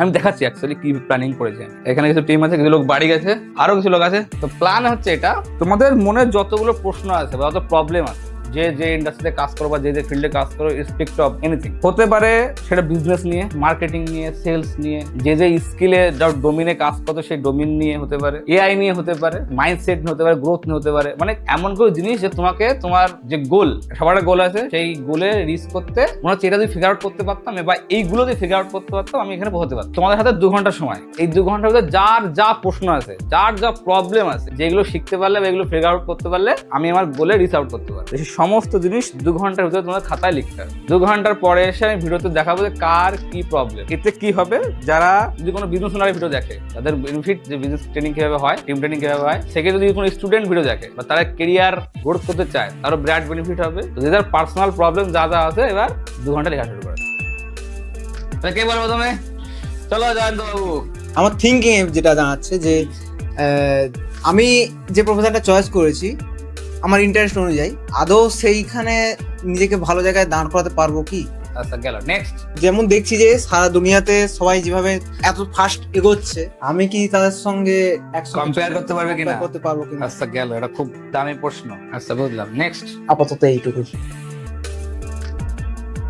আমি দেখাচ্ছি অ্যাকচুয়ালি কি প্ল্যানিং করেছি। এখানে কিছু টিম আছে, কিছু লোক বাড়ি গেছে, আরো কিছু লোক আছে। তো প্ল্যান হচ্ছে এটা, তোমাদের মনে যতগুলো প্রশ্ন আছে বা যত প্রবলেম আছে, যে যে ইন্ডাস্ট্রিতে কাজ করো বা যে যে ফিল্ডে কাজ করো, রেসপেক্ট অফ এনিথিং হতে পারে, সেটা বিজনেস নিয়ে, মার্কেটিং নিয়ে, সেলস নিয়ে, যে যে স্কিলে যার ডোমিনে কাজ করো সেই ডোমিন নিয়ে হতে পারে, এআই নিয়ে হতে পারে, মাইন্ডসেট নিয়ে হতে পারে, গ্রোথ নিয়ে হতে পারে, মানে এমন কোনো জিনিস যে তোমাকে তোমার যে গোল, সবার গোল আছে, সেই গোলে রিচ করতে মনে হচ্ছে এটা যদি ফিগার আউট করতে পারতাম বা এইগুলো যদি ফিগার আউট করতে পারতাম, আমি এখানে বসতে পারতাম। তোমাদের হাতে 2 ঘন্টা সময়, এই 2 ঘন্টার ভিতরে যার যা প্রশ্ন আছে, যার যা প্রবলেম আছে, যেগুলো শিখতে পারলে বা এগুলো ফিগার আউট করতে পারলে আমি আমার গোলে রিচ আউট করতে পারবো। সেই সমস্ত জিনিস 2 ঘন্টার ভিতরে তোমার খাতায় লিখতে হবে। 2 ঘন্টার পরে এসে আমি ভিডিওতে দেখাবো যে কার কি প্রবলেম। এতে কি হবে, যারা যদি কোনো বিজনেস ওনার ভিডিও দেখে, তাদের বেনিফিট, যে বিজনেস ট্রেনিং কিভাবে হয়, টিম ট্রেনিং কিভাবে হয়, সেক্ষেত্রে যদি কোনো স্টুডেন্ট ভিডিও দেখে বা তারা কেরিয়ার গ্রোথ করতে চায়, তারও ব্র্যাড বেনিফিট হবে। তো যাদের পার্সোনাল প্রবলেম যা যা আছে, এবার 2 ঘন্টা লেখা শুরু করে। কে বলবো প্রথমে? চলো জয়ন্ত বাবু। আমার থিঙ্কিং যেটা জানাচ্ছে যে আমি যে প্রফেশনটা চয়েস করেছি আমার ইন্টারেস্ট অনুযায়ী আদৌ সেইখানে নিজেকে ভালো জায়গায় দাঁড় করাতে পারবো কি। আচ্ছা গেল নেক্সট। যেমন দেখছি যে সারা দুনিয়াতে সবাই যেভাবে এত ফাস্ট এগোচ্ছে, আমি কি তাদের সঙ্গে কম্পেয়ার করতে পারবে কিনা? করতে পারবো কিনা। আচ্ছা গেল, এটা খুব দামি প্রশ্ন। আচ্ছা বুঝলাম, নেক্সট। আপাতত এইটুকু।